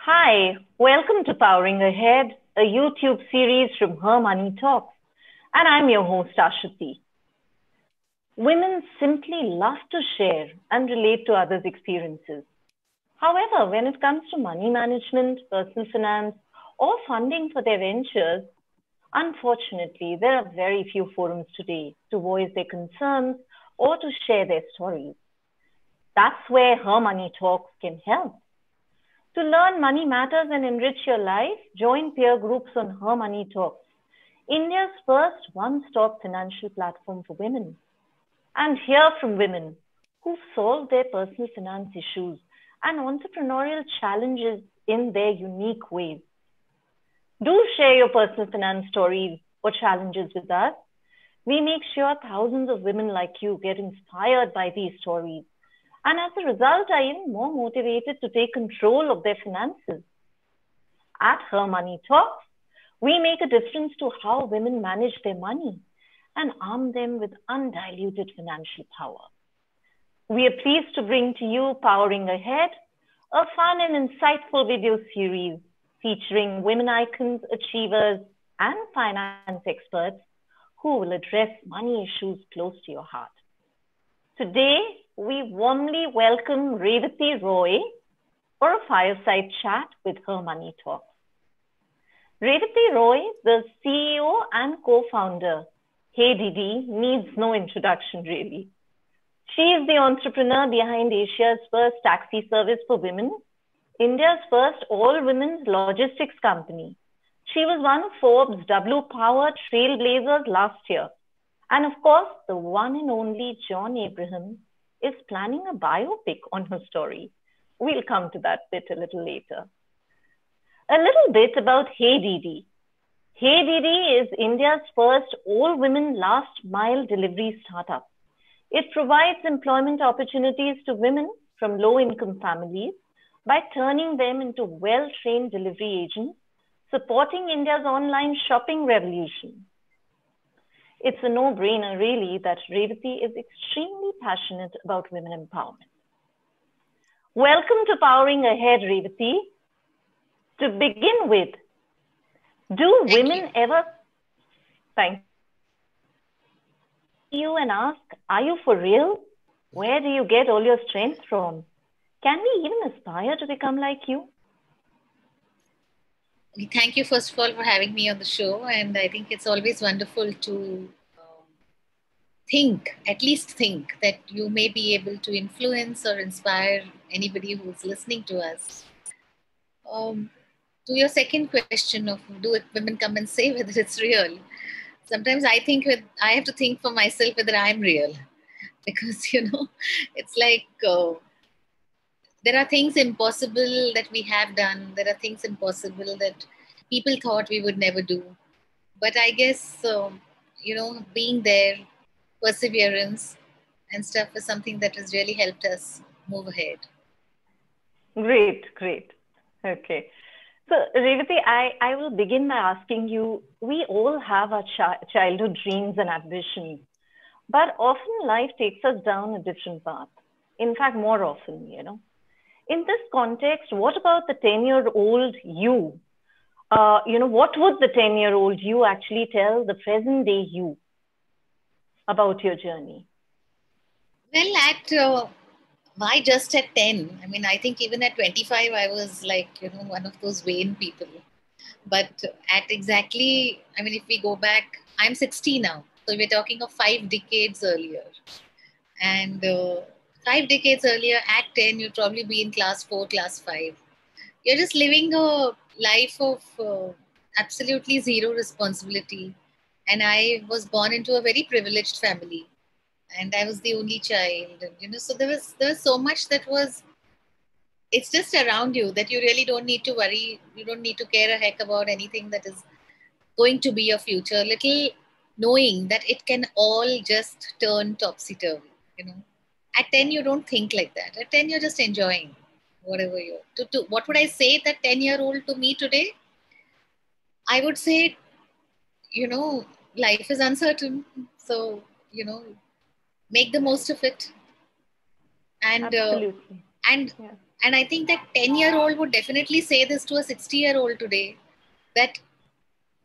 Hi, welcome to Powering Ahead, a YouTube series from HerMoneyTalks, and I'm your host Ashati. Women simply love to share and relate to others' experiences. However, when it comes to money management, personal finance, or funding for their ventures, unfortunately, there are very few forums today to voice their concerns or to share their stories. That's where Her Money Talks can help. To learn money matters and enrich your life, join peer groups on Her Money Talks, India's first one-stop financial platform for women. And hear from women who've solved their personal finance issues and entrepreneurial challenges in their unique ways. Do share your personal finance stories or challenges with us. We make sure thousands of women like you get inspired by these stories and as a result are even more motivated to take control of their finances. At Her Money Talks, we make a difference to how women manage their money and arm them with undiluted financial power. We are pleased to bring to you Powering Ahead, a fun and insightful video series featuring women icons, achievers, and finance experts who will address money issues close to your heart. Today, we warmly welcome Revathi Roy for a fireside chat with Her Money Talks. Revathi Roy, the CEO and co-founder, HeyDeeDee, needs no introduction really. She is the entrepreneur behind Asia's first taxi service for women, India's first all-women's logistics company. She was one of Forbes' W Power Trailblazers last year. And of course, the one and only John Abraham is planning a biopic on her story. We'll come to that bit a little later. A little bit about HeyDeeDee. HeyDeeDee is India's first all-women last-mile delivery startup. It provides employment opportunities to women from low-income families by turning them into well-trained delivery agents, supporting India's online shopping revolution. It's a no-brainer, really, that Revathi is extremely passionate about women empowerment. Welcome to Powering Ahead, Revathi. To begin with, do women ever thank you and ask, are you for real? Where do you get all your strength from? Can we even aspire to become like you? Thank you, first of all, for having me on the show. And I think it's always wonderful to at least think that you may be able to influence or inspire anybody who's listening to us. To your second question of do women come and say whether it's real? Sometimes I think I have to think for myself whether I'm real. Because, it's like there are things impossible that we have done. There are things impossible that people thought we would never do. But I guess, being there, perseverance and stuff is something that has really helped us move ahead. Great. Okay. So, Revathi, I will begin by asking you, we all have our childhood dreams and ambitions, but often life takes us down a different path. In fact, more often, In this context, what about the 10-year-old you? What would the 10-year-old you actually tell the present day you about your journey? Well, why just at 10? I mean, I think even at 25, I was like, one of those vain people. But at exactly, if we go back, I'm 60 now. So we're talking of 5 decades earlier. And 5 decades earlier, at 10, you'd probably be in class 4, class 5. You're just living a life of absolutely zero responsibility. And I was born into a very privileged family. And I was the only child. And, so there was so much that was, it's just around you that you really don't need to worry. You don't need to care a heck about anything that is going to be your future. Little knowing that it can all just turn topsy-turvy, At 10, you don't think like that. At 10, you're just enjoying whatever you're. What would I say that 10-year-old to me today? I would say, life is uncertain. So, make the most of it. And And I think that 10-year-old would definitely say this to a 60-year-old today, that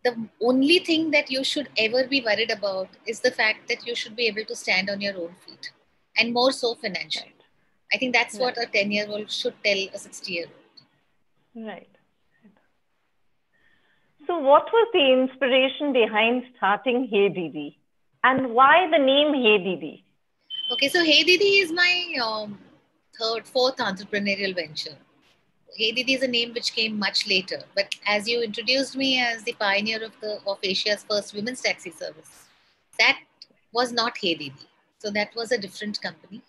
the only thing that you should ever be worried about is the fact that you should be able to stand on your own feet, and more so financially. Right. I think that's what Right. a 10-year-old should tell a 60-year-old. Right. So, what was the inspiration behind starting HeyDeeDee, and why the name HeyDeeDee? Okay, so HeyDeeDee is my fourth entrepreneurial venture. HeyDeeDee is a name which came much later, but as you introduced me as the pioneer of Asia's first women's taxi service, that was not HeyDeeDee. So that was a different company,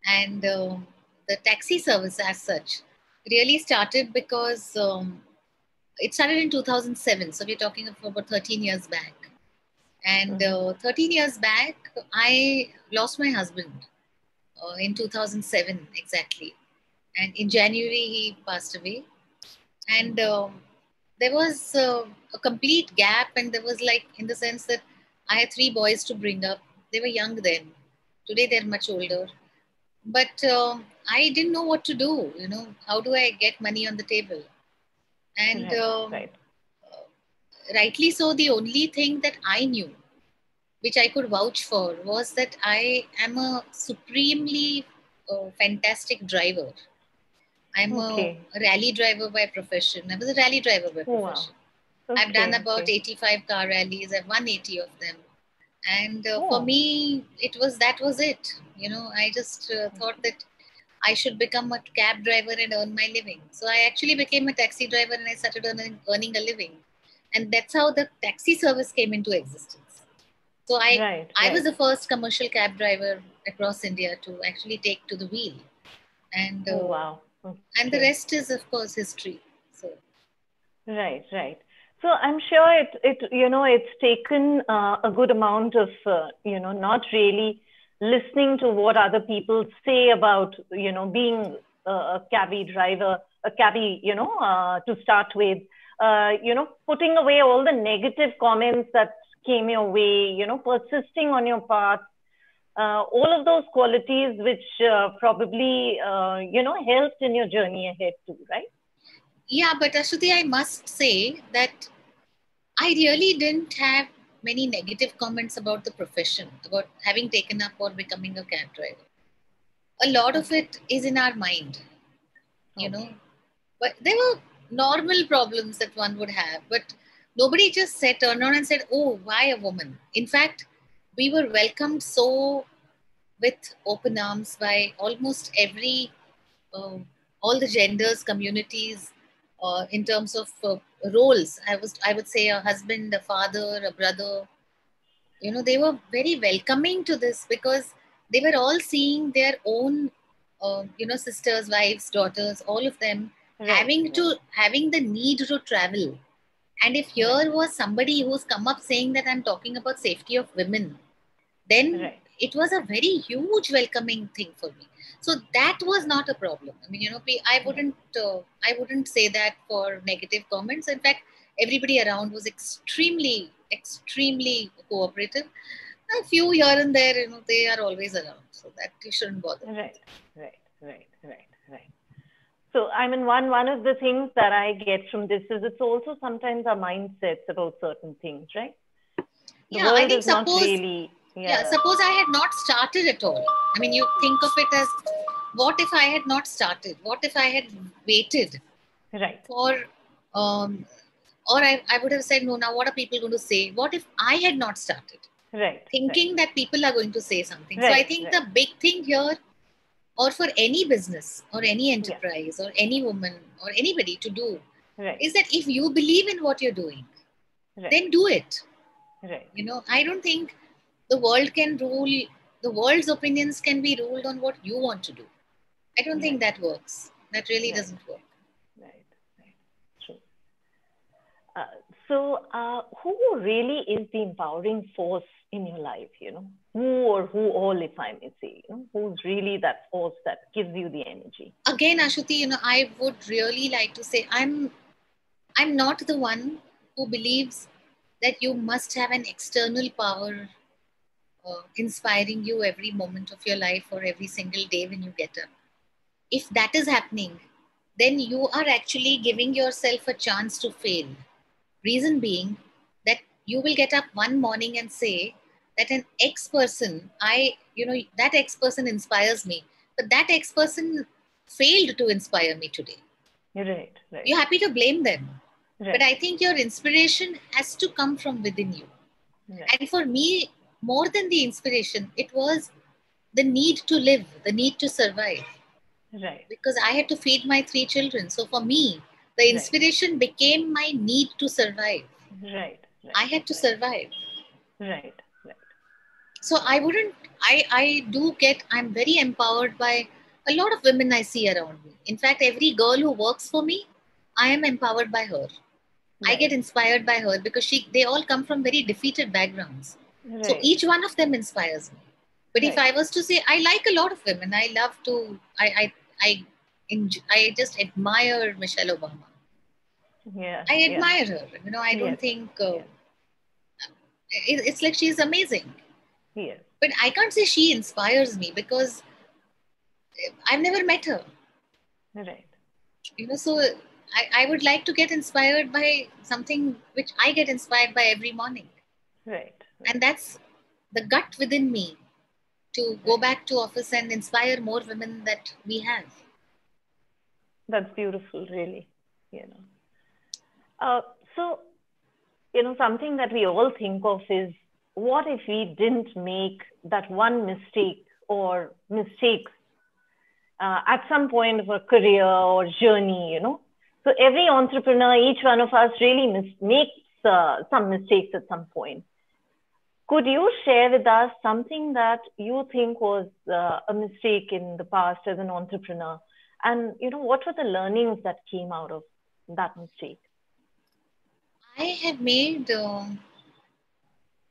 and the taxi service as such really started because it started in 2007. So we're talking of about 13 years back. And 13 years back, I lost my husband in 2007 exactly. And in January, he passed away. And there was a complete gap. And there was like, in the sense that I had three boys to bring up. They were young then. Today, they're much older. But I didn't know what to do. You know, how do I get money on the table? And Right. Right. rightly so, the only thing that I knew, which I could vouch for, was that I am a supremely fantastic driver. I'm a Okay. rally driver by profession. I was a rally driver by Oh, wow. profession. I've done Okay. about Okay. 85 car rallies. I've won 80 of them. And for Oh. me, that was it. You know, I just thought that I should become a cab driver and earn my living. So I actually became a taxi driver and I started earning a living. And that's how the taxi service came into existence. So Right. I was Right. the first commercial cab driver across India to actually take to the wheel, and Oh, wow. the Okay. rest is of course history. So Right. Right. So I'm sure it's taken a good amount of not really listening to what other people say about being a cabbie driver, a cabbie, to start with, putting away all the negative comments that came your way, persisting on your path, all of those qualities which probably helped in your journey ahead too, right? yeah, but Ashwati, I must say that I really didn't have many negative comments about the profession, about having taken up or becoming a cab driver. A lot of Okay. it is in our mind, you know. Okay. But there were normal problems that one would have, but nobody just said, turned around and said, "Oh, why a woman?" In fact, we were welcomed so with open arms by almost uh, all the genders, communities, in terms of roles. I would say a husband, a father, a brother. You know, they were very welcoming to this because they were all seeing their own, sisters, wives, daughters, all of them Right. Right. having the need to travel. And if Right. here was somebody who's come up saying that I'm talking about safety of women, then Right. it was a very huge welcoming thing for me. So that was not a problem. I mean, Right. I wouldn't say that for negative comments. In fact, everybody around was extremely cooperative. A few here and there, they are always around, so that you shouldn't bother with. Right. Right. Right. Right. Right. So, I mean, one of the things that I get from this is it's also sometimes our mindsets about certain things, right? The Yeah, I world think is not really, yeah, suppose I had not started at all. I mean, you think of it as, what if I had not started? What if I had waited right, for, um, or I would have said, no, now what are people going to say? What if I had not started? right, right, Thinking that people are going to say something. So I right, think right, the big thing here, or for any business or any yeah, enterprise or any woman or anybody to do, right, is that if you believe in what you're doing, right, then do it. right, I don't think the world can rule, the world's opinions can be ruled on what you want to do. I don't think right, that works. That really right, doesn't work. right, right. True. Uh, who really is the empowering force in your life? Who or who all, if I may say, who's really that force that gives you the energy? Again, Ashuti, I would really like to say I'm not the one who believes that you must have an external power inspiring you every moment of your life or every single day when you get up. If that is happening, then you are actually giving yourself a chance to fail. Reason being that you will get up one morning and say that an X person, that X person inspires me, but that X person failed to inspire me today. Right, right. You're happy to blame them. Right. But I think your inspiration has to come from within you. Right. And for me, more than the inspiration, it was the need to live, the need to survive. Right. Because I had to feed my 3 children. So for me, the inspiration became my need to survive. Right. I had to survive. Right. Right. So I'm very empowered by a lot of women I see around me. In fact, every girl who works for me, I am empowered by her. I get inspired by her because they all come from very defeated backgrounds. Right. So each one of them inspires me. But if I was to say, I like a lot of women. I love to, I just admire Michelle Obama. Yeah. I admire her. I don't think, it's like she's amazing. Yes. But I can't say she inspires me because I've never met her. Right. So I would like to get inspired by something which I get inspired by every morning. Right. And that's the gut within me to go back to office and inspire more women that we have. That's beautiful, really. So, something that we all think of is, what if we didn't make that one mistake or mistakes at some point of a career or journey, So every entrepreneur, each one of us really makes some mistakes at some point. Could you share with us something that you think was a mistake in the past as an entrepreneur? And, what were the learnings that came out of that mistake? I have made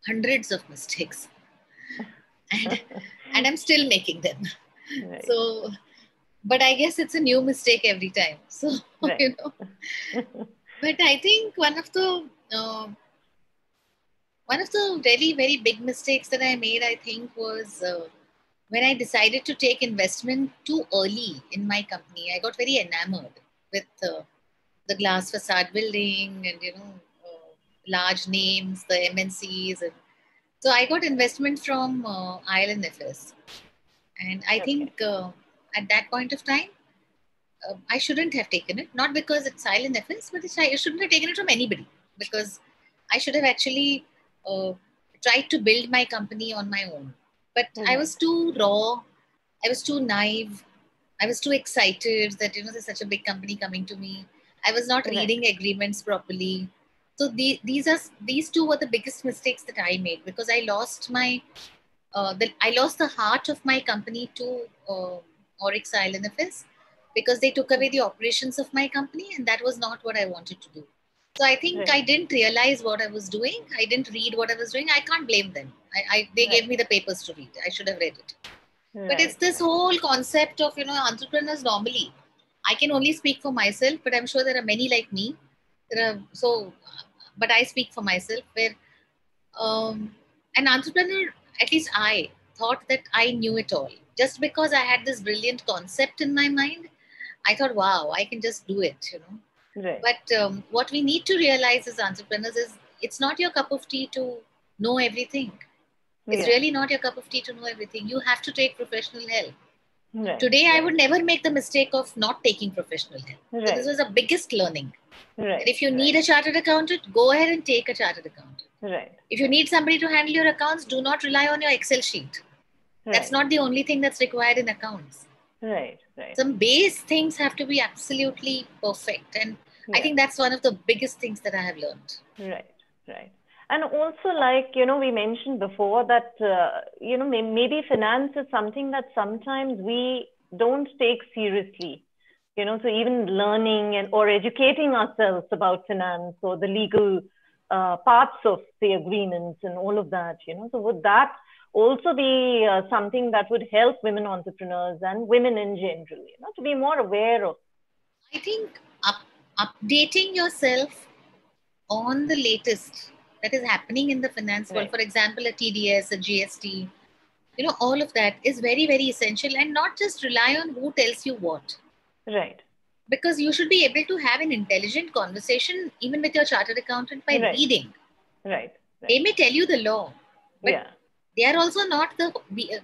hundreds of mistakes and I'm still making them. Right. So, but I guess it's a new mistake every time. So, right. But I think one of the very, very big mistakes that I made, I think, was when I decided to take investment too early in my company. I got very enamored with the glass facade building and, large names, the MNCs. And so I got investment from ILNFS. And I think at that point of time, I shouldn't have taken it. Not because it's ILNFS, but I shouldn't have taken it from anybody. Because I should have actually tried to build my company on my own. But I was too raw. I was too naive. I was too excited that, there's such a big company coming to me. I was not reading agreements properly. So these two were the biggest mistakes that I made, because I lost I lost the heart of my company to Oryx ILNFS, because they took away the operations of my company, and that was not what I wanted to do. So I think I didn't realize what I was doing. I didn't read what I was doing. I can't blame them. They gave me the papers to read. I should have read it. But it's this whole concept of, entrepreneurs normally. I can only speak for myself, but I'm sure there are many like me. But I speak for myself, where an entrepreneur, at least I thought that I knew it all. Just because I had this brilliant concept in my mind, I thought, wow, I can just do it, Right. But what we need to realize as entrepreneurs is, it's not your cup of tea to know everything. It's really not your cup of tea to know everything. You have to take professional help. Right. Today, I would never make the mistake of not taking professional help. Right. So this was the biggest learning. Right. That if you need a chartered accountant, go ahead and take a chartered accountant. Right. If you need somebody to handle your accounts, do not rely on your Excel sheet. Right. That's not the only thing that's required in accounts. Right. Some base things have to be absolutely perfect. And I think that's one of the biggest things that I have learned. Right. And also, we mentioned before that, maybe finance is something that sometimes we don't take seriously. So even learning or educating ourselves about finance or the legal parts of the agreements and all of that, So would that also be something that would help women entrepreneurs and women in general, to be more aware of? I think updating yourself on the latest that is happening in the finance world, for example, a TDS, a GST, all of that is very, very essential, and not just rely on who tells you what. Right. Because you should be able to have an intelligent conversation even with your chartered accountant by reading. Right. They may tell you the law, but Yeah. they are also not the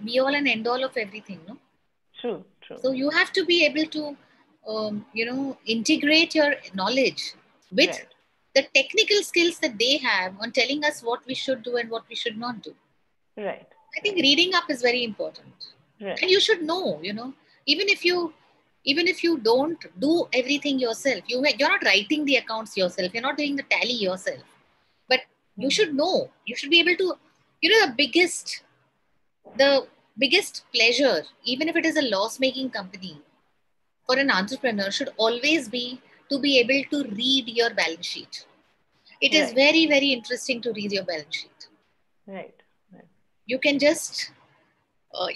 be all and end all of everything, no? True. So you have to be able to, integrate your knowledge with the technical skills that they have on telling us what we should do and what we should not do. Right. I think reading up is very important. Right. And you should know, even if you don't do everything yourself, you're not writing the accounts yourself, you're not doing the tally yourself, but you should know, you should be able to, the biggest pleasure, even if it is a loss-making company, for an entrepreneur should always be to be able to read your balance sheet. It is very, very interesting to read your balance sheet. Right. You can just,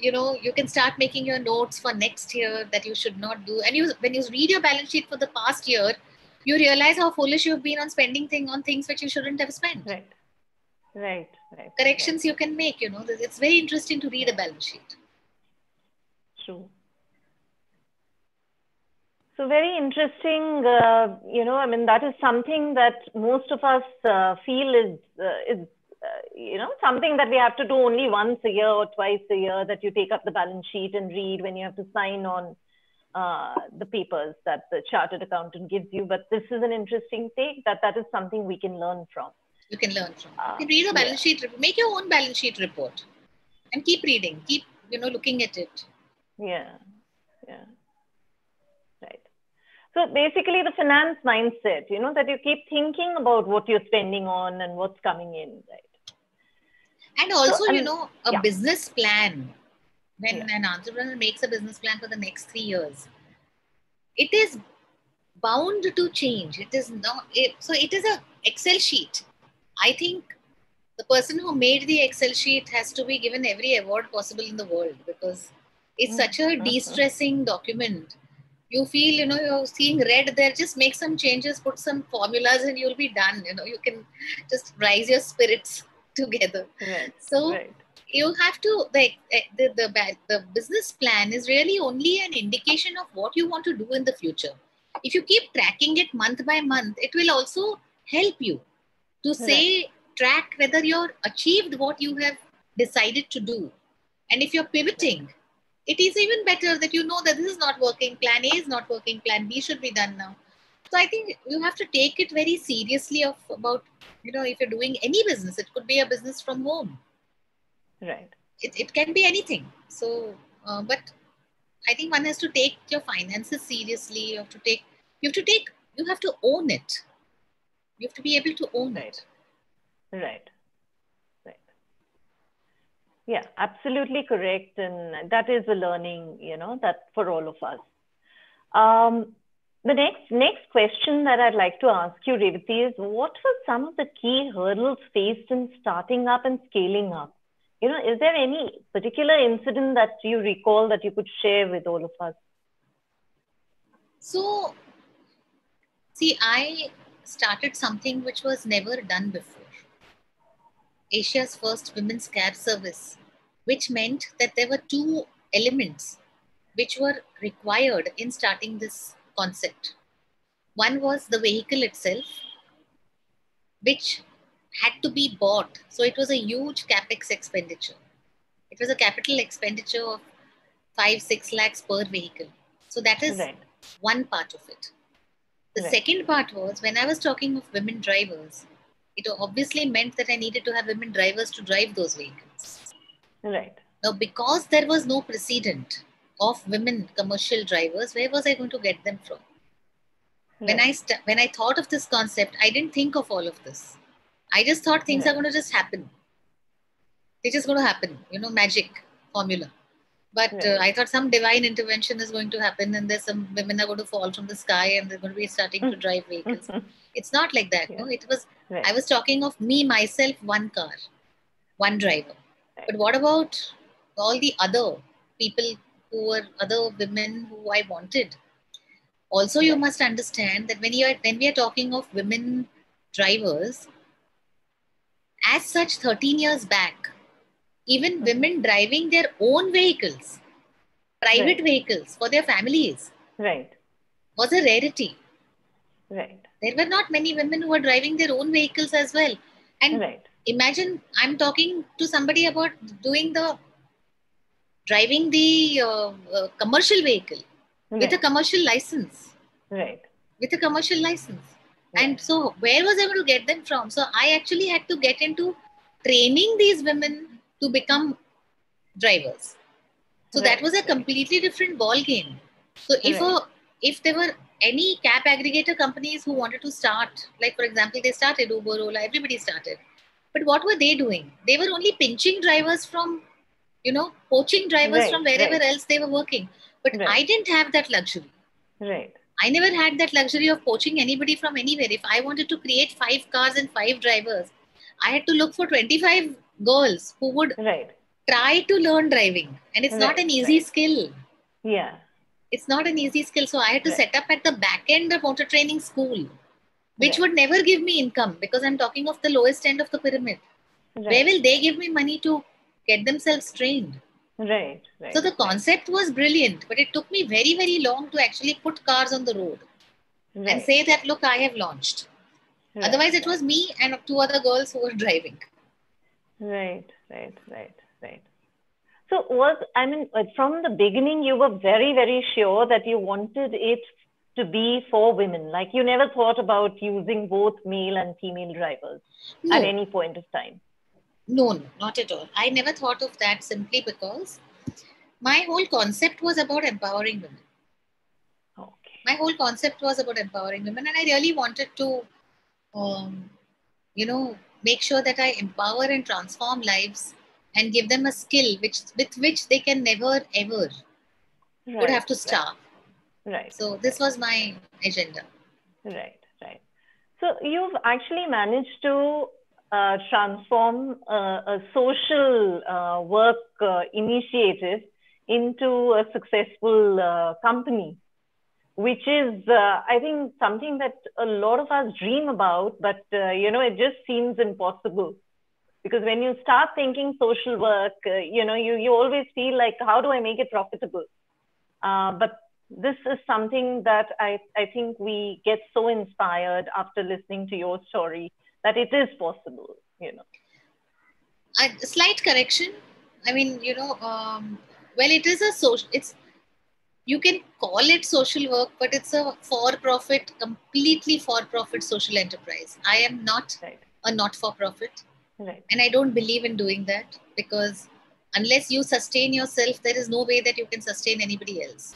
you can start making your notes for next year that you should not do. And when you read your balance sheet for the past year, you realize how foolish you've been on spending on things which you shouldn't have spent. Right. Corrections you can make, it's very interesting to read a balance sheet. True. So very interesting, that is something that most of us feel is something that we have to do only once a year or twice a year, that you take up the balance sheet and read when you have to sign on the papers that the chartered accountant gives you. But this is an interesting take that is something we can learn from. You can learn from. You can read a balance sheet, make your own balance sheet report and keep reading, keep, looking at it. Yeah. Right. So basically the finance mindset, that you keep thinking about what you're spending on and what's coming in, right? And also, a business plan. When an entrepreneur makes a business plan for the next 3 years, it is bound to change. It is not, so it is a Excel sheet. I think the person who made the Excel sheet has to be given every award possible in the world, because it's such a de-stressing document. You feel, you're seeing red there, just make some changes, put some formulas and you'll be done. You can just rise your spirits together. You have to, the business plan is really only an indication of what you want to do in the future. If you keep tracking it month by month, it will also help you to track whether you're achieved what you have decided to do. And if you're pivoting, it is even better that you know that this is not working, plan A is not working, plan B should be done now. So I think you have to take it very seriously about, if you're doing any business, it could be a business from home. Right. It can be anything. So, but I think one has to take your finances seriously. You have to own it. You have to be able to own it. Right. Yeah, absolutely correct. And that is a learning, that for all of us. The next question that I'd like to ask you, Revathi, is what were some of the key hurdles faced in starting up and scaling up? Is there any particular incident that you recall that you could share with all of us? So, see, I started something which was never done before. Asia's first women's cab service, which meant that there were 2 elements which were required in starting this concept. One was the vehicle itself, which had to be bought. So it was a huge capex expenditure. It was a capital expenditure of 5-6 lakhs per vehicle. So that is one part of it. The second part was, when I was talking of women drivers, it obviously meant that I needed to have women drivers to drive those vehicles. Right. Now, because there was no precedent of women commercial drivers, where was I going to get them from? Right. When I thought of this concept, I didn't think of all of this. I just thought things are going to just happen. They're just going to happen, magic formula. But I thought some divine intervention is going to happen, and there's some women are going to fall from the sky and they're going to be starting to drive vehicles. It's not like that. No, it was. I was talking of me, myself, one car, one driver. But what about all the other people who were other women who I wanted? Also, you must understand that when we are talking of women drivers, as such, 13 years back, even women driving their own vehicles, private vehicles for their families. Right. was a rarity. Right. There were not many women who were driving their own vehicles as well. And Right. imagine I'm talking to somebody about driving the commercial vehicle with a Right. commercial license. Right. With a commercial license. And Right. so, where was I going to get them from? So, I actually had to get into training these women to become drivers. So, that Right. was a Right. completely different ball game. So, Right. if there were any cab aggregator companies who wanted to start, like for example, they started Uber, Ola, everybody started. But what were they doing? They were only pinching drivers from, poaching drivers from Right. wherever Right. else they were working. But I Right. didn't have that luxury. Right. I never had that luxury of poaching anybody from anywhere. If I wanted to create 5 cars and 5 drivers, I had to look for 25 girls who would Right. try to learn driving. And it's not Right. an easy Right. skill. Yeah. It's not an easy skill. So I had to Right. set up at the back end a motor training school, which Right. would never give me income because I'm talking of the lowest end of the pyramid. Where Right. will they give me money to get themselves trained? Right. So Right. the Right. concept was brilliant, but it took me very, very long to actually put cars on the road and Right. say that, Right. look, I have launched. Right. Otherwise, it was me and 2 other girls who were driving. Right. Right. Right. Right. So from the beginning, you were very, very sure that you wanted it to be for women. Like you never thought about using both male and female drivers at No, any point of time. no, not at all. I never thought of that simply because my whole concept was about empowering women. Okay. My whole concept was about empowering women, and I really wanted to, um, make sure that I empower and transform lives and give them a skill with which they can never ever would have Right. to Right. starve. Right. So this Right. was my agenda. Right. Right. So you've actually managed to transform a social work initiative into a successful company, which is, I think, something that a lot of us dream about, but it just seems impossible. Because when you start thinking social work, you always feel like, how do I make it profitable? But this is something that I think we get so inspired after listening to your story that it is possible. A slight correction. I mean, well, it is a social. It's you can call it social work, but it's a for-profit, completely for-profit social enterprise. I am not Right, a not-for-profit, right, and I don't believe in doing that because unless you sustain yourself, there is no way that you can sustain anybody else.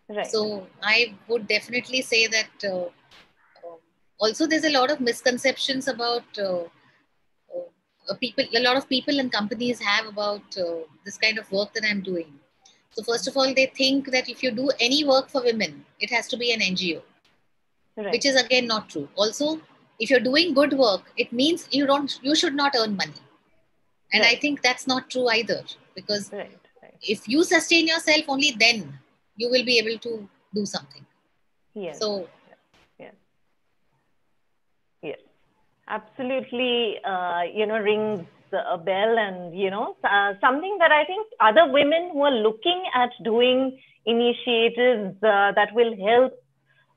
right, So I would definitely say that. Also, there's a lot of misconceptions about a lot of people and companies have about this kind of work that I'm doing. So first of all, they think that if you do any work for women, it has to be an NGO, which right, is again not true. Also, if you're doing good work, it means you should not earn money. And I right, think that's not true either, because right, right. if you sustain yourself, only then you will be able to do something. Yes, So yes, yes. Absolutely, rings a bell, and something that I think other women who are looking at doing initiatives that will help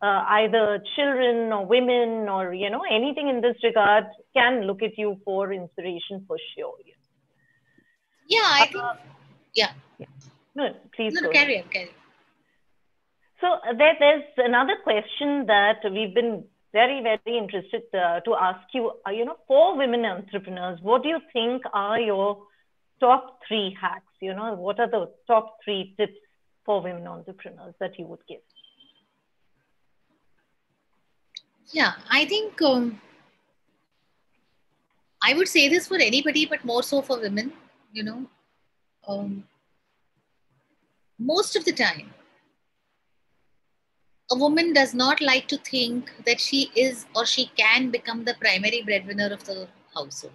either children or women or anything in this regard can look at you for inspiration for sure. yeah, Uh, I think, yeah. yeah. No, please No, no, go ahead. carry on, carry on. So there's another question that we've been very, very interested to ask you. For women entrepreneurs, what do you think are your top 3 hacks? What are the top 3 tips for women entrepreneurs that you would give? Yeah, I think I would say this for anybody, but more so for women. You know, um, most of the time, a woman does not like to think that she is or she can become the primary breadwinner of the household.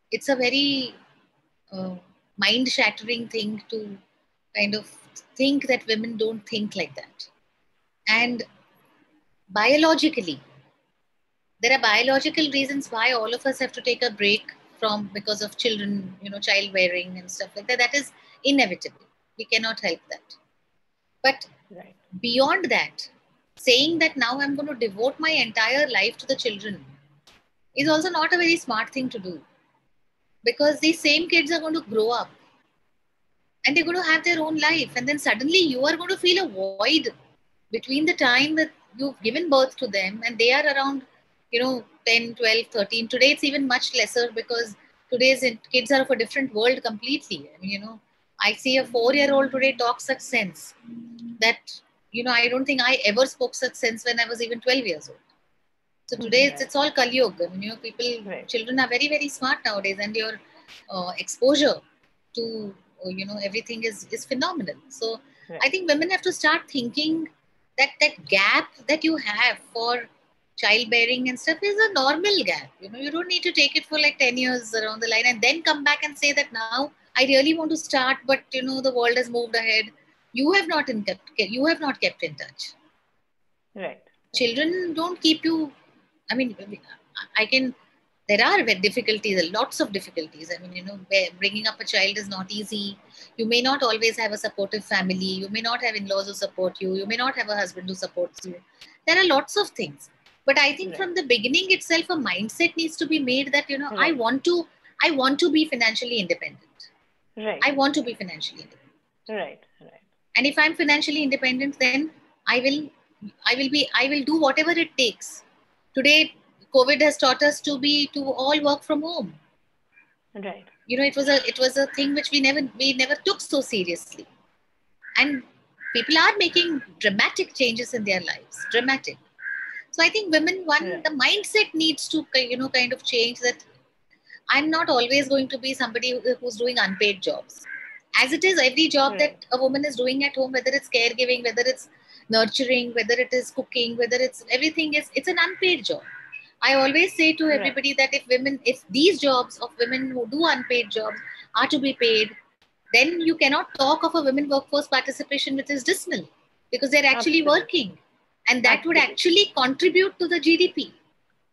It's a very uh, mind shattering thing to kind of think that women don't think like that. And biologically, there are biological reasons why all of us have to take a break from because of children, child bearing and stuff like that. That is inevitable. We cannot help that. But Right, beyond that, saying that now I'm going to devote my entire life to the children is also not a very smart thing to do, because these same kids are going to grow up and they're going to have their own life, and then suddenly you are going to feel a void between the time that you've given birth to them and they are around 10, 12, 13. Today it's even much lesser, because today's kids are of a different world completely. I mean, I see a 4-year-old today talk such sense that I don't think I ever spoke such sense when I was even 12 years old. So today it's all Kali Yuga. I mean, children are very, very smart nowadays, and your exposure to everything is phenomenal. So I think women have to start thinking that gap that you have for childbearing and stuff is a normal gap. You don't need to take it for like 10 years around the line and then come back and say that now I really want to start, but the world has moved ahead. You have not kept in touch. Right. Children don't keep you. I mean, there are difficulties, lots of difficulties. I mean, bringing up a child is not easy. You may not always have a supportive family. You may not have in-laws who support you. You may not have a husband who supports you. There are lots of things. But I think from the beginning itself, a mindset needs to be made that, I want to be financially independent. Right. I want to be financially independent. Right. And if I'm financially independent, then I will do whatever it takes. Today, COVID has taught us to all work from home. Right. It was a thing which we never took so seriously. And people are making dramatic changes in their lives. Dramatic. So I think women, the mindset needs to, kind of change, that I'm not always going to be somebody who's doing unpaid jobs. As it is, every job that a woman is doing at home, whether it's caregiving, whether it's nurturing, whether it is cooking, whether it's everything, it's an unpaid job. I always say to everybody that if these jobs of women who do unpaid jobs are to be paid, then you cannot talk of a women workforce participation which is dismal, because they're actually working, and that would actually contribute to the GDP.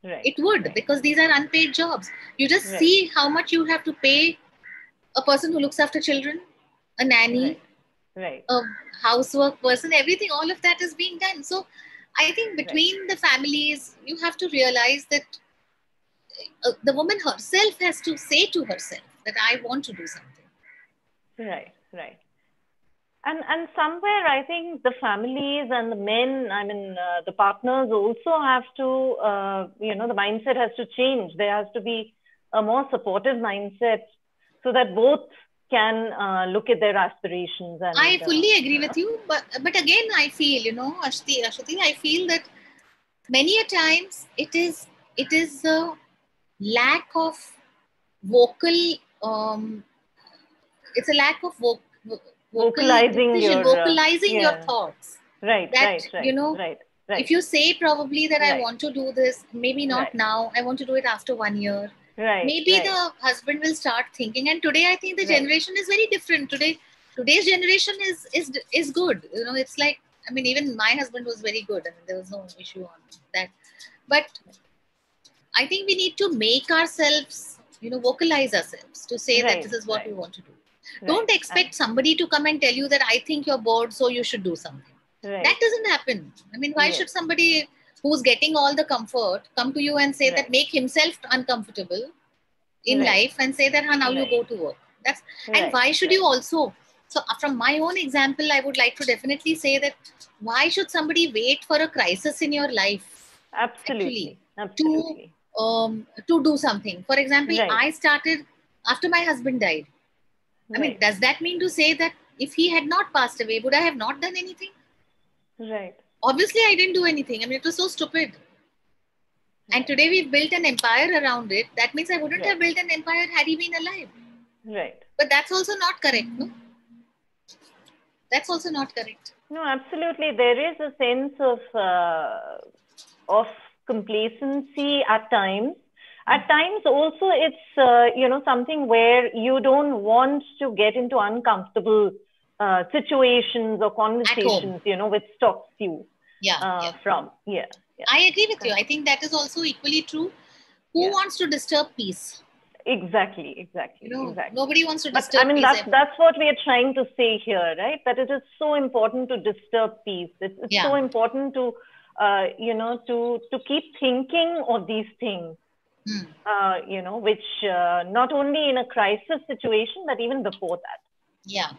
It would, because these are unpaid jobs. You just see how much you have to pay a person who looks after children, a nanny, a housework person, everything, all of that is being done. So I think between the families, you have to realize that the woman herself has to say to herself that I want to do something. Right. And somewhere I think the families and the men, I mean, the partners also have to, the mindset has to change. There has to be a more supportive mindset so that both can look at their aspirations. And I fully agree with you. But again, I feel, Ashwati, I feel that many a times it is a lack of vocal, it's a lack of vocalizing your thoughts. Right. If you say probably that I want to do this, maybe not now, I want to do it after 1 year. Maybe the husband will start thinking. And today I think the generation is very different. Today's generation is good. It's like, I mean, even my husband was very good. I mean, there was no issue on that. But I think we need to make ourselves, vocalize ourselves to say that this is what we want to do. Don't expect somebody to come and tell you that I think you're bored, so you should do something. That doesn't happen. I mean, why should somebody who's getting all the comfort come to you and say that, make himself uncomfortable in life and say that, now you go to work. And why should you also? So from my own example, I would like to definitely say that why should somebody wait for a crisis in your life? Absolutely. To do something. For example, I started after my husband died. I mean, does that mean to say that if he had not passed away, would I have not done anything? Right. Obviously, I didn't do anything. I mean, it was so stupid. And today we've built an empire around it. That means I wouldn't have built an empire had he been alive. Right. But that's also not correct, no? That's also not correct. No, absolutely. There is a sense of complacency at times. At times also it's, something where you don't want to get into uncomfortable situations or conversations, which stops you from. Yeah. I agree with you. I think that is also equally true. Who wants to disturb peace? Exactly. Nobody wants to disturb peace. I mean, that's what we are trying to say here, right? That it is so important to disturb peace. It's so important to to keep thinking of these things, which not only in a crisis situation, but even before that. Yeah.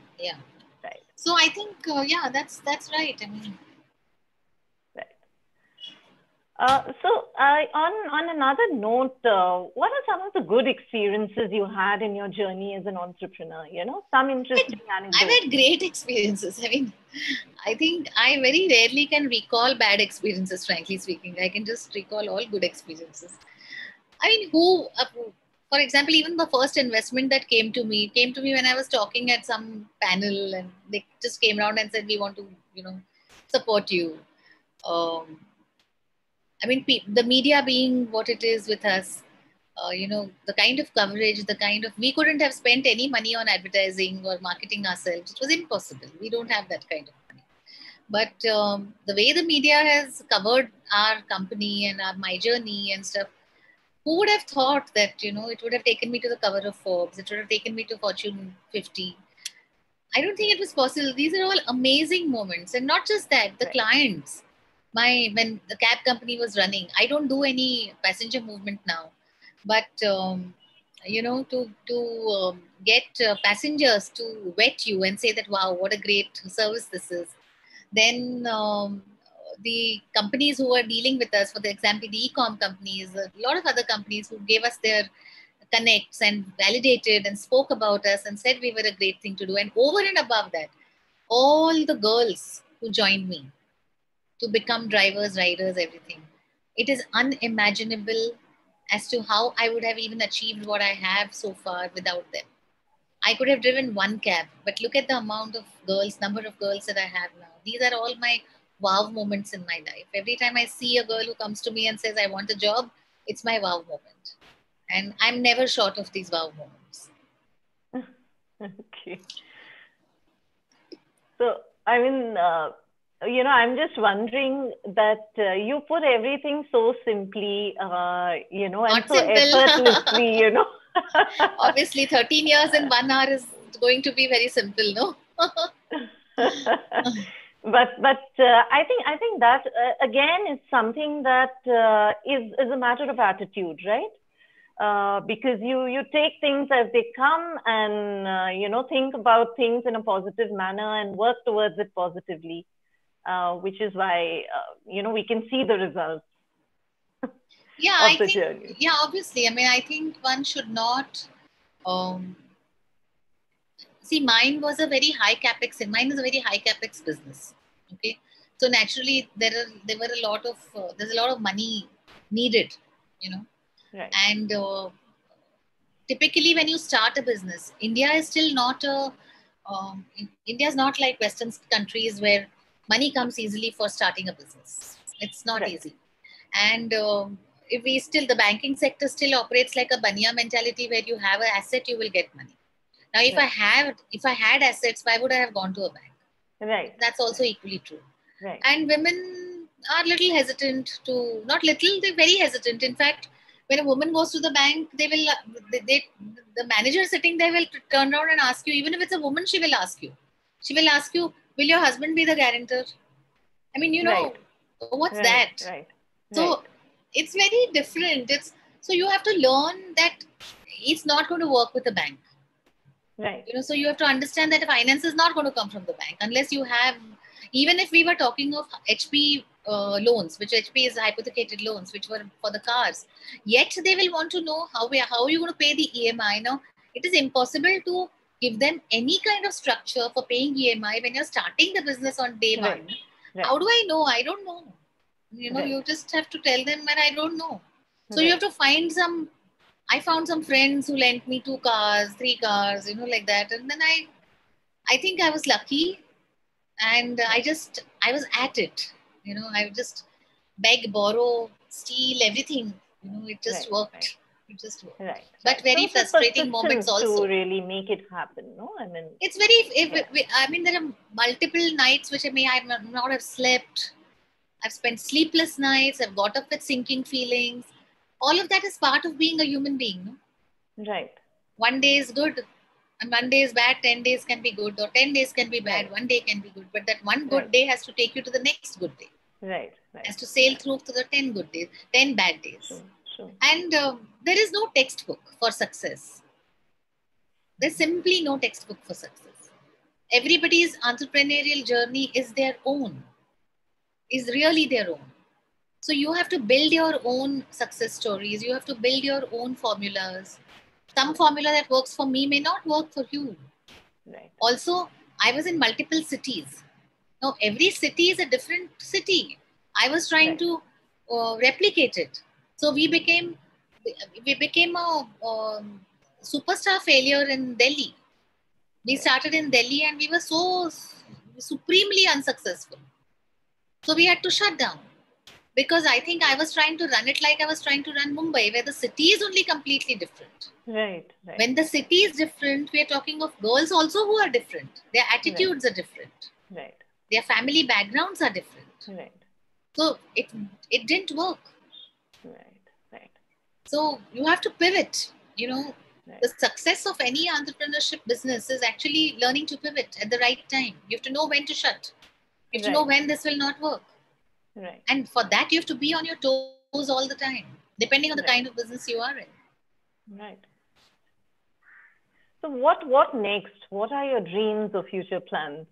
Right. So I think, that's right. I mean, on another note, what are some of the good experiences you had in your journey as an entrepreneur? Some interesting anecdotes. I've had great experiences. I mean, I think I very rarely can recall bad experiences, frankly speaking. I can just recall all good experiences. I mean, for example, even the first investment that came to me when I was talking at some panel, and they just came around and said, we want to, support you. I mean, the media being what it is with us, the kind of coverage, we couldn't have spent any money on advertising or marketing ourselves. It was impossible. We don't have that kind of money. But the way the media has covered our company and my journey and stuff, who would have thought that, it would have taken me to the cover of Forbes, it would have taken me to Fortune 50. I don't think it was possible. These are all amazing moments. And not just that, the clients. When the cab company was running, I don't do any passenger movement now. But, to get passengers to vet you and say that, wow, what a great service this is. Then the companies who were dealing with us, for the example, the e-com companies, a lot of other companies who gave us their connects and validated and spoke about us and said we were a great thing to do. And over and above that, all the girls who joined me to become drivers, riders, everything. It is unimaginable as to how I would have even achieved what I have so far without them. I could have driven one cab, but look at the number of girls that I have now. These are all my wow moments in my life. Every time I see a girl who comes to me and says, I want a job, it's my wow moment. And I'm never short of these wow moments. Okay. So, I mean, I'm just wondering that you put everything so simply, and Not so simple. effortlessly, Obviously, 13 years in 1 hour is going to be very simple, no? But I think that again is something that is a matter of attitude, right? Because you take things as they come and think about things in a positive manner and work towards it positively, which is why we can see the results. Yeah, of the journey. Yeah, obviously. I mean, I think one should not. See, mine was a very high capex. Mine is a very high capex business. Okay, so naturally there's a lot of money needed, Right. And typically when you start a business, India is still not India is not like Western countries where money comes easily for starting a business. It's not easy, and if the banking sector still operates like a banya mentality where you have an asset, you will get money. Now, if I had assets, why would I have gone to a bank? Right. That's also equally true. Right. And women are little hesitant they're very hesitant. In fact, when a woman goes to the bank, the manager sitting there will turn around and ask you, even if it's a woman, she will ask you, will your husband be the guarantor? I mean, what's that? Right. So it's very different. So you have to learn that it's not going to work with a bank. Right. So you have to understand that finance is not going to come from the bank unless you have, even if we were talking of HP loans, which HP is hypothecated loans, which were for the cars, yet they will want to know how are you going to pay the EMI. Now, it is impossible to give them any kind of structure for paying EMI when you're starting the business on day one. Right. How do I know? I don't know. You just have to tell them, and I don't know. So you have to I found some friends who lent me 2 cars, 3 cars, like that. And then I think I was lucky, and I was at it. I would just beg, borrow, steal, everything. It just worked. It just worked. Right. But very frustrating moments also. To really make it happen, no? I mean, it's there are multiple nights which I may not have slept. I've spent sleepless nights. I've got up with sinking feelings. All of that is part of being a human being, no? Right. One day is good and one day is bad. 10 days can be good, or 10 days can be bad. One day can be good, but that one good day has to take you to the next good day. Right. has to sail through to the 10 good days, 10 bad days. Sure. And there is no textbook for success. There's simply no textbook for success. Everybody's entrepreneurial journey is their own, is really their own. So you have to build your own success stories. You have to build your own formulas. Some formula that works for me may not work for you. Right. Also, I was in multiple cities. Now, every city is a different city. I was trying to replicate it. So we became a superstar failure in Delhi. We started in Delhi and we were so supremely unsuccessful. So we had to shut down. Because I think I was trying to run it like I was trying to run Mumbai, where the city is only completely different. Right. When the city is different, we are talking of girls also who are different. Their attitudes are different. Right. Their family backgrounds are different. Right. So it didn't work. Right. So you have to pivot. The success of any entrepreneurship business is actually learning to pivot at the right time. You have to know when to shut. You have to know when this will not work. Right. And for that, you have to be on your toes all the time, depending on the kind of business you are in. Right. So what next? What are your dreams or future plans?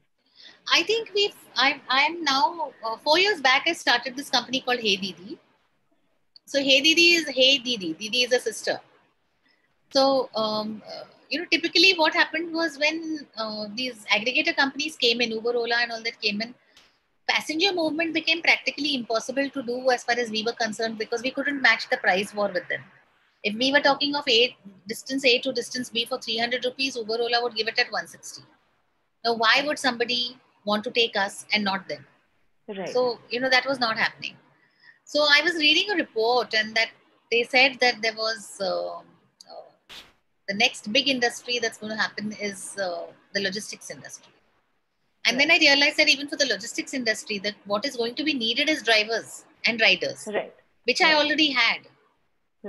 I think I'm now, 4 years back, I started this company called HeyDeeDee. So HeyDeeDee is HeyDeeDee. Didi is a sister. So, typically what happened was when these aggregator companies came in, Uber, Ola and all that came in, passenger movement became practically impossible to do as far as we were concerned because we couldn't match the price war with them. If we were talking of distance A to distance B for 300 rupees, Uber, Ola would give it at 160. Now, why would somebody want to take us and not them? Right. So, that was not happening. So I was reading a report and that they said that there was the next big industry that's going to happen is the logistics industry. And then I realized that even for the logistics industry, that what is going to be needed is drivers and riders, which I already had.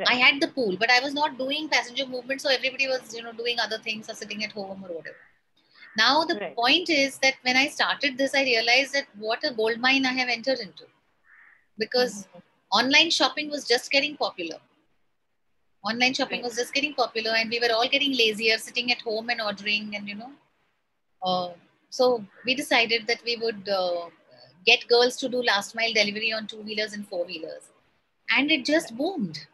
I had the pool, but I was not doing passenger movement. So everybody was, doing other things or sitting at home or whatever. Now the point is that when I started this, I realized that what a gold mine I have entered into. Because online shopping was just getting popular. Online shopping was just getting popular and we were all getting lazier, sitting at home and ordering and, so we decided that we would get girls to do last mile delivery on 2-wheelers and 4-wheelers. And it just boomed,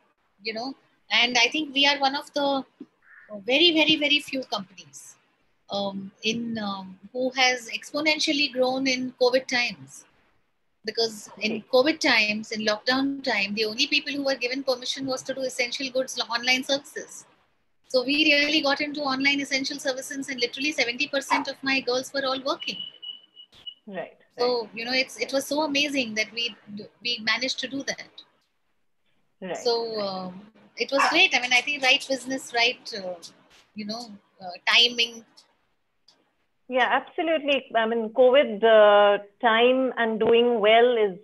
and I think we are one of the very, very, very few companies who has exponentially grown in COVID times. Because in COVID times, in lockdown time, the only people who were given permission was to do essential goods online services. So we really got into online essential services and literally 70% of my girls were all working. Right. So, it was so amazing that we managed to do that. Right. So it was great. I mean, I think right business, right, timing. Yeah, absolutely. I mean, COVID time and doing well is,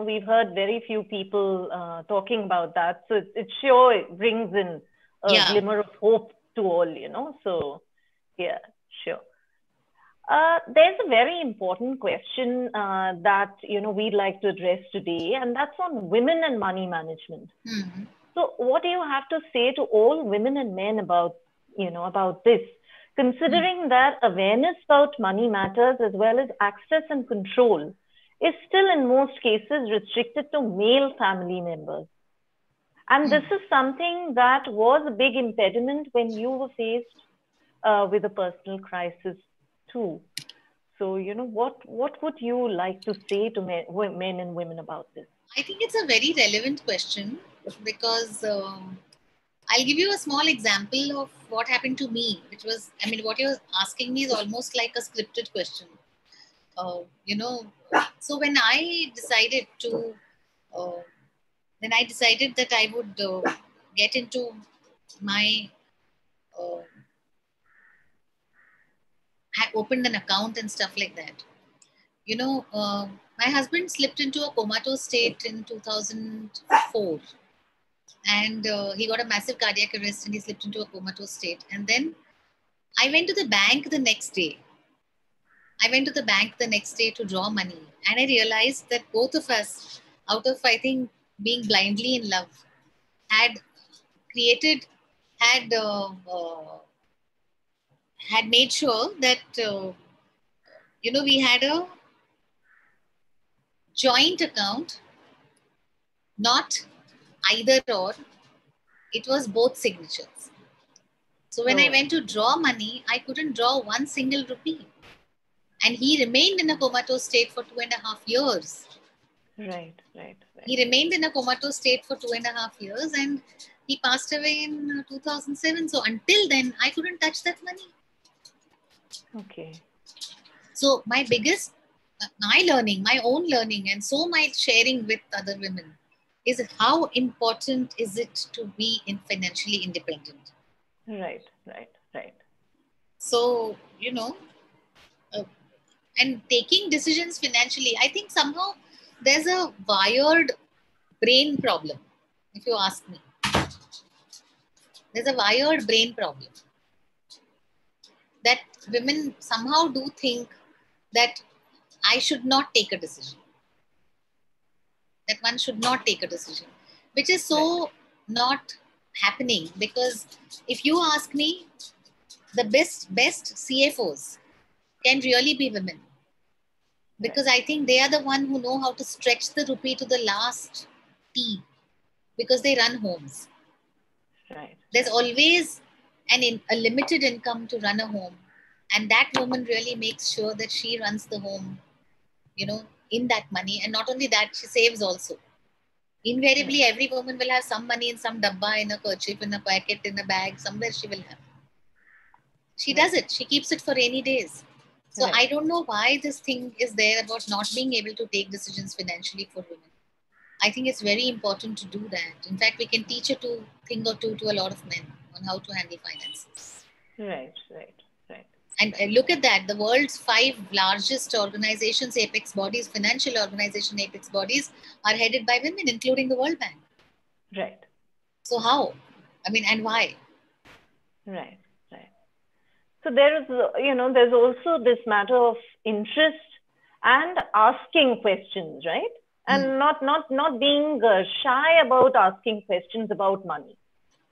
we've heard very few people talking about that. So it sure brings in a glimmer of hope to all, So, yeah, sure. There's a very important question that, we'd like to address today, and that's on women and money management. Mm-hmm. So what do you have to say to all women and men about this? Considering that awareness about money matters as well as access and control is still in most cases restricted to male family members. And this is something that was a big impediment when you were faced with a personal crisis too. So, what would you like to say to men and women about this? I think it's a very relevant question because I'll give you a small example of what happened to me, which was, what you're asking me is almost like a scripted question. So when I decided that I would get into my, I opened an account and stuff like that. My husband slipped into a comatose state in 2004. And he got a massive cardiac arrest and he slipped into a comatose state. And then I went to the bank the next day. To draw money. And I realized that both of us out of, I think, being blindly in love, had created, had had made sure that we had a joint account, not either or. It was both signatures. So when I went to draw money, I couldn't draw one single rupee. And he remained in a comatose state for 2.5 years. Right. He remained in a comatose state for 2.5 years, and he passed away in 2007. So until then, I couldn't touch that money. Okay. So my biggest, my own learning, and so my sharing with other women is how important is it to be financially independent. Right. So, and taking decisions financially, I think somehow there's a wired brain problem, if you ask me. There's a wired brain problem that women somehow do think that I should not take a decision. That one should not take a decision, which is so not happening. Because if you ask me, the best CFOs can really be women. Because I think they are the one who know how to stretch the rupee to the last T, because they run homes. Right. There's always a limited income to run a home. And that woman really makes sure that she runs the home, in that money. And not only that, she saves also. Invariably, every woman will have some money in some dabba, in a kerchief, in a packet, in a bag, somewhere she will have. She does it. She keeps it for rainy days. So I don't know why this thing is there about not being able to take decisions financially for women. I think it's very important to do that. In fact, we can teach a thing or two to a lot of men on how to handle finances. Right. And look at that. The world's 5 largest organizations, apex bodies, financial organization apex bodies, are headed by women, including the World Bank. Right. So how? And why? Right. So there is, there's also this matter of interest and asking questions, right? And not being shy about asking questions about money.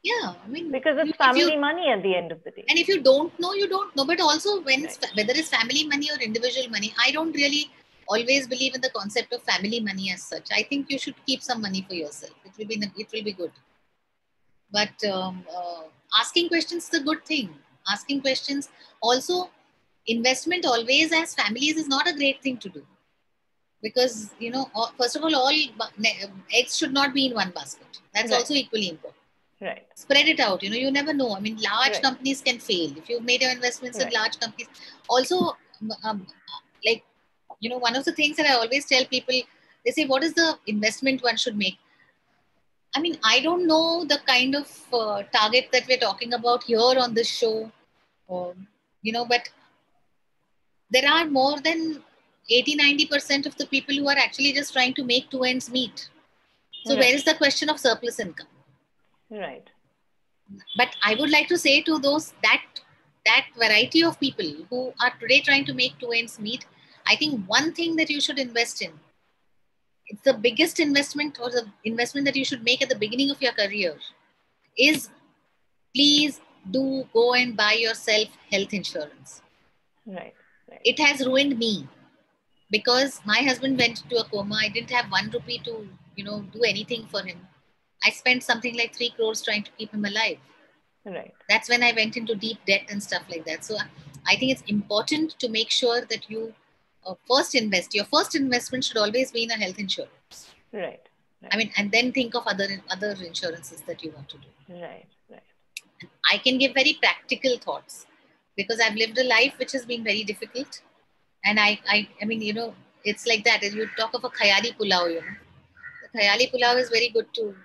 Yeah, because it's family money at the end of the day. And if you don't know, you don't know. But also, whether it's family money or individual money, I don't really always believe in the concept of family money as such. I think you should keep some money for yourself. It will be good. But asking questions is a good thing. Asking questions. Also, investment always as families is not a great thing to do. Because, first of all eggs should not be in one basket. That's also equally important. Right. Spread it out. You never know. Large companies can fail. If you've made your investments in large companies. Also, one of the things that I always tell people, they say, what is the investment one should make? I don't know the kind of target that we're talking about here on this show, but there are more than 80-90% of the people who are actually just trying to make 2 ends meet. So where is the question of surplus income? Right. But I would like to say to that variety of people who are today trying to make 2 ends meet, I think one thing that you should invest in, it's the biggest investment, or the investment that you should make at the beginning of your career, is please do go and buy yourself health insurance. Right. It has ruined me because my husband went into a coma. I didn't have 1 rupee to, do anything for him. I spent something like 3 crores trying to keep him alive. Right. That's when I went into deep debt and stuff like that. So I think it's important to make sure that you first invest. Your first investment should always be in a health insurance. Right. And then think of other insurances that you want to do. Right. I can give very practical thoughts because I've lived a life which has been very difficult. And it's like that. As you talk of a khayali pulao, the khayali pulao is very good to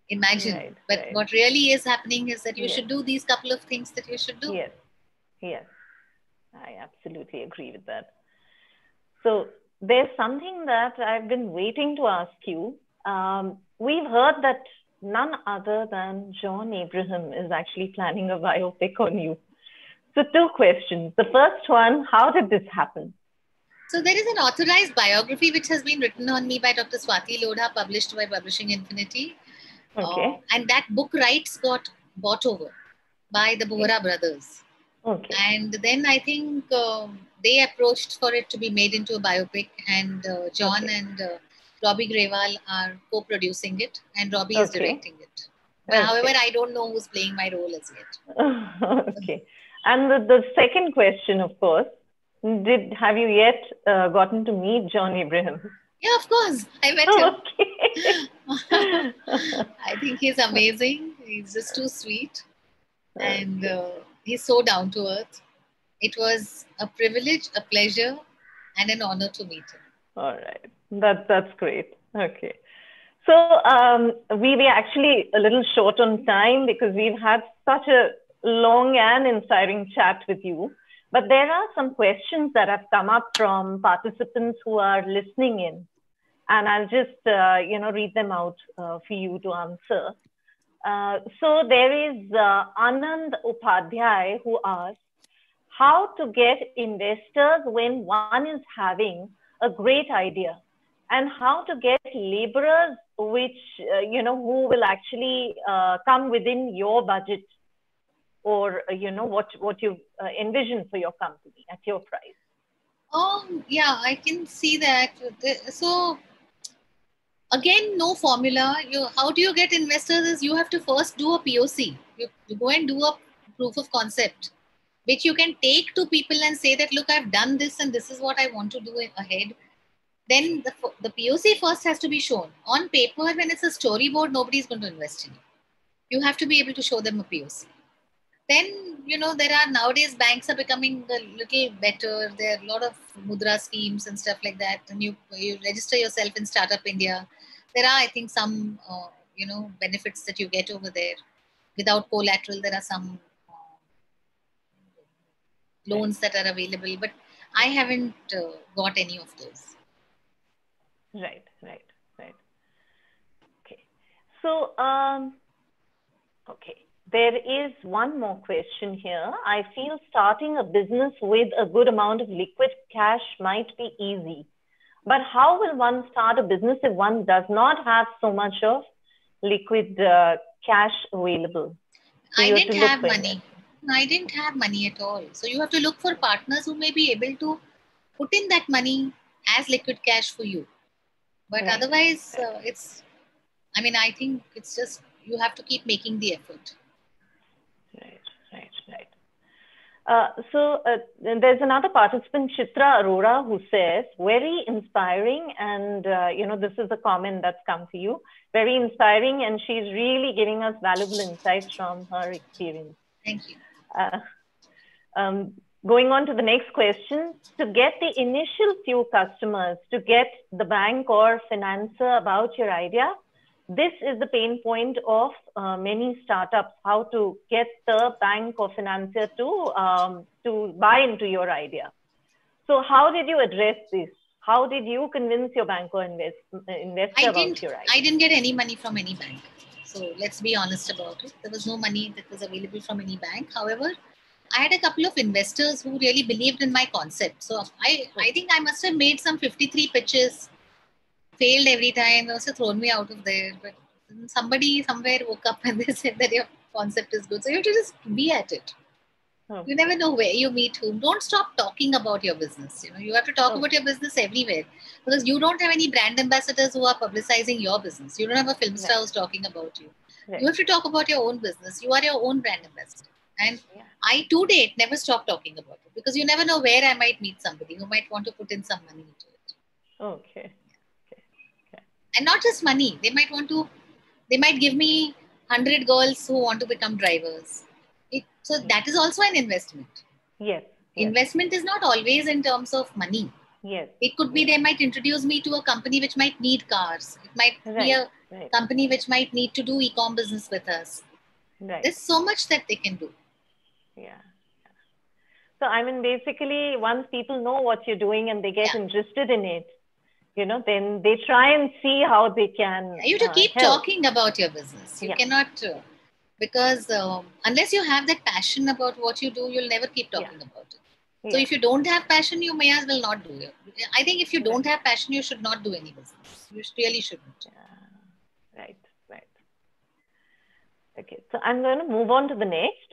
imagine. But what really is happening is that you should do these couple of things that you should do. Yes. I absolutely agree with that. So there's something that I've been waiting to ask you. We've heard that none other than John Abraham is actually planning a biopic on you. So 2 questions. The first one, how did this happen? So there is an authorized biography which has been written on me by Dr. Swati Lodha, published by Publishing Infinity. Okay. And that book rights got bought over by the Bohra brothers. Okay. And then I think they approached for it to be made into a biopic, and John and Robbie Grewal are co-producing it, and Robbie is directing it. But however, I don't know who's playing my role as yet. Okay. And the second question, of course, have you yet gotten to meet John Abraham? Yeah, of course. I met him. Okay. I think he's amazing. He's just too sweet. And he's so down to earth. It was a privilege, a pleasure, and an honor to meet him. All right. That's great. Okay. So we were actually a little short on time because we've had such a long and inspiring chat with you. But there are some questions that have come up from participants who are listening in. And I'll just, read them out for you to answer. So there is Anand Upadhyay who asks, how to get investors when one is having a great idea, and how to get laborers which, who will actually come within your budget, or, what you envision for your company at your price. Yeah, I can see that. So again, no formula. How do you get investors is you have to first do a POC. You go and do a proof of concept, which you can take to people and say that, look, I've done this and this is what I want to do ahead. Then the POC first has to be shown. On paper, when it's a storyboard, nobody's going to invest in you. You have to be able to show them a POC. Then, there are nowadays banks are becoming a little better. There are a lot of mudra schemes and stuff like that. And you register yourself in Startup India. There are, I think, some, benefits that you get over there. Without collateral, there are some loans that are available. But I haven't got any of those. Right. Okay. So, okay. There is one more question here. I feel starting a business with a good amount of liquid cash might be easy. But how will one start a business if one does not have so much of liquid cash available? I didn't have money. I didn't have money at all. So you have to look for partners who may be able to put in that money as liquid cash for you. But otherwise, I think it's just, you have to keep making the effort. Right. So there's another participant, Chitra Arora, who says, very inspiring. And, this is a comment that's come to you. Very inspiring. And she's really giving us valuable insights from her experience. Thank you. Going on to the next question, to get the initial few customers, to get the bank or financer about your idea, this is the pain point of many startups, how to get the bank or financier to buy into your idea. So how did you address this? How did you convince your bank or investor about your idea? I didn't get any money from any bank. So let's be honest about it. There was no money that was available from any bank. However, I had a couple of investors who really believed in my concept. So I think I must have made some 53 pitches, failed every time. They also thrown me out of there. But somebody somewhere woke up and they said that your concept is good. So you have to just be at it. Okay. You never know where you meet whom. Don't stop talking about your business. You have to talk about your business everywhere, because you don't have any brand ambassadors who are publicizing your business. You don't have a film star who's talking about you. You have to talk about your own business. You are your own brand ambassador. And I, to date, never stop talking about it, because you never know where I might meet somebody who might want to put in some money into it. Okay. And not just money. They might give me 100 girls who want to become drivers. So that is also an investment. Yes. Investment is not always in terms of money. Yes. It could be they might introduce me to a company which might need cars. It might be a company which might need to do e-com business with us. There's so much that they can do. Yeah. So, basically, once people know what you're doing and they get interested in it, then they try and see how they can. You have to keep talking about your business. You cannot, because unless you have that passion about what you do, you'll never keep talking about it. So if you don't have passion, you may as well not do it. I think if you don't have passion, you should not do any business. You really shouldn't. Right. Okay, so I'm going to move on to the next.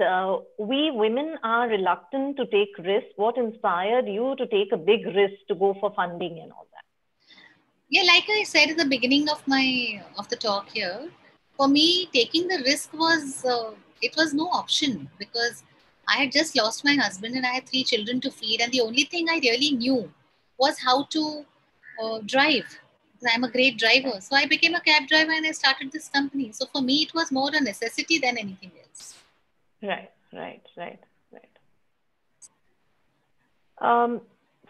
We women are reluctant to take risks. What inspired you to take a big risk to go for funding and all that? Yeah, like I said at the beginning of the talk here, for me taking the risk was it was no option, because I had just lost my husband and I had 3 children to feed, and the only thing I really knew was how to drive. I'm a great driver, so I became a cab driver and I started this company. So for me, it was more a necessity than anything else. Right.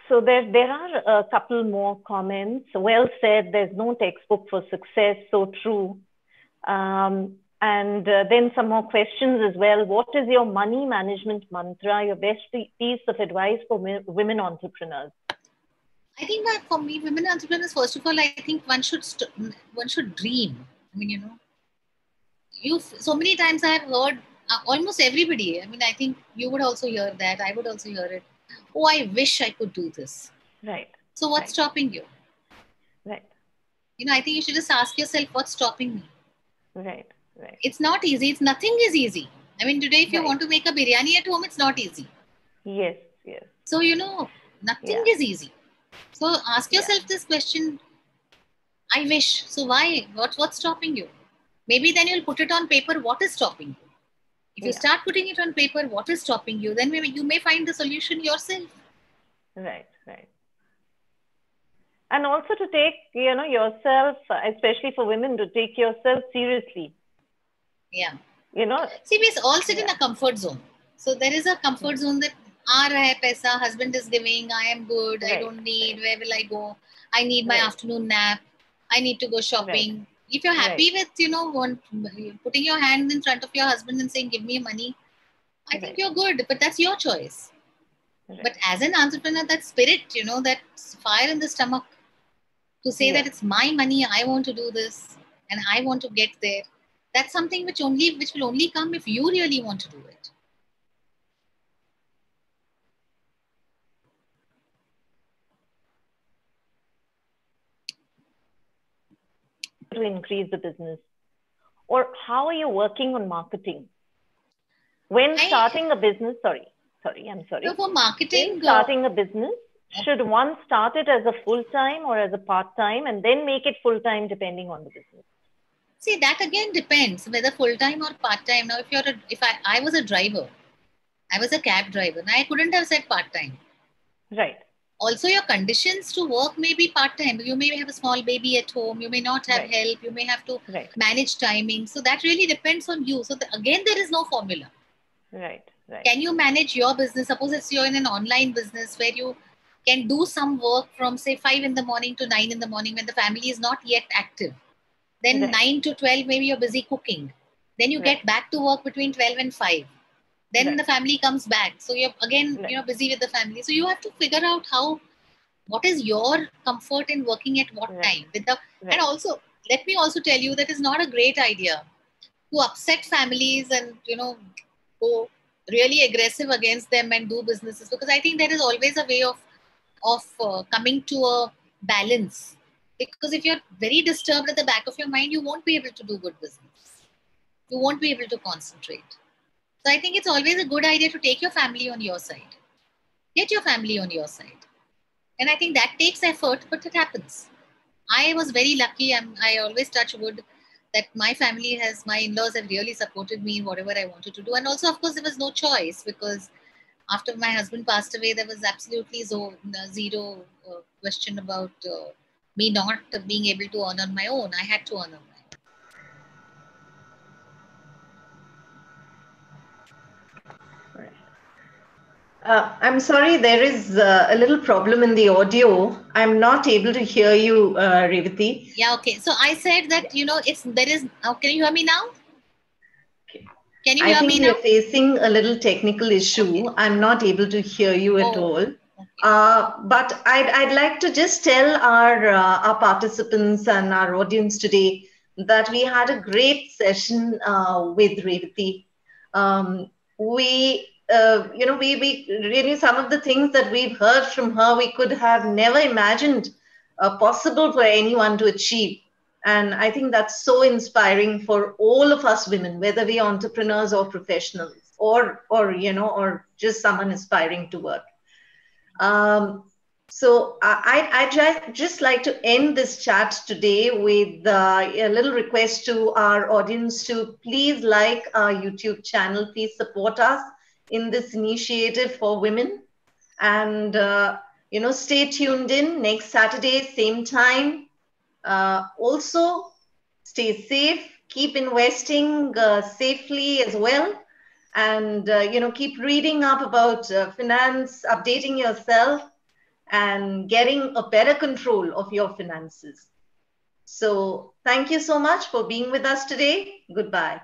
So there are a couple more comments. Well said. There's no textbook for success. So true. And then some more questions as well. What is your money management mantra? Your best piece of advice for women entrepreneurs? I think that for me, women entrepreneurs, first of all, I think one should dream. I mean, so many times I have heard almost everybody. I mean, I think you would also hear that. I would also hear it. Oh, I wish I could do this. Right. So what's stopping you? Right. I think you should just ask yourself, what's stopping me? Right. It's not easy. Nothing is easy. I mean, today, if you want to make a biryani at home, it's not easy. Yes. So, nothing is easy. So ask yourself this question, I wish. So why? What's stopping you? Maybe then you'll put it on paper. What is stopping you? If you start putting it on paper, what is stopping you? Then maybe you may find the solution yourself. Right. And also to take, yourself, especially for women, to take yourself seriously. Yeah. See, we all sit in a comfort zone. So there is a comfort zone that, paisa, husband is giving, I am good, I don't need, where will I go? I need my afternoon nap. I need to go shopping. If you're happy with, putting your hand in front of your husband and saying, give me money, I think you're good, but that's your choice. But as an entrepreneur, that spirit, that fire in the stomach to say that it's my money, I want to do this and I want to get there. That's something which will only come if you really want to do it. To increase the business, or how are you working on marketing when starting a business? I'm sorry. So for marketing, when starting a business, should one start it as a full-time or as a part-time and then make it full-time depending on the business? See, that again depends whether full-time or part-time. Now, if I was a driver, I was a cab driver, now I couldn't have said part-time. Right. Also, your conditions to work may be part-time. You may have a small baby at home. You may not have help. You may have to manage timing. So that really depends on you. So again, there is no formula. Right. Can you manage your business? Suppose you're in an online business where you can do some work from say 5 in the morning to 9 in the morning when the family is not yet active. Then 9 to 12, maybe you're busy cooking. Then you get back to work between 12 and 5. Then the family comes back. So you're again, busy with the family. So you have to figure out what is your comfort in working at what time. And also, let me also tell you that it's not a great idea to upset families and, go really aggressive against them and do businesses, because I think there is always a way of coming to a balance. Because if you're very disturbed at the back of your mind, you won't be able to do good business. You won't be able to concentrate. So I think it's always a good idea to take your family on your side. Get your family on your side. And I think that takes effort, but it happens. I was very lucky. I always touch wood that my in-laws have really supported me in whatever I wanted to do. And also, of course, there was no choice, because after my husband passed away, there was absolutely zero question about me not being able to earn on my own. I had to earn on my own. I'm sorry, there is a little problem in the audio. I'm not able to hear you, Revathi. Yeah, okay. So I said that, can you hear me now? Okay. Can you hear me now? I think we're facing a little technical issue. Okay. I'm not able to hear you at all. Okay. But I'd like to just tell our participants and our audience today that we had a great session with Revathi. We we really, some of the things that we've heard from her, we could have never imagined possible for anyone to achieve. And I think that's so inspiring for all of us women, whether we are entrepreneurs or professionals, or just someone aspiring to work. So I'd just like to end this chat today with a little request to our audience to please like our YouTube channel. Please support us in this initiative for women. And, stay tuned in next Saturday, same time. Also, stay safe, keep investing safely as well. And, keep reading up about finance, updating yourself, and getting a better control of your finances. So thank you so much for being with us today. Goodbye.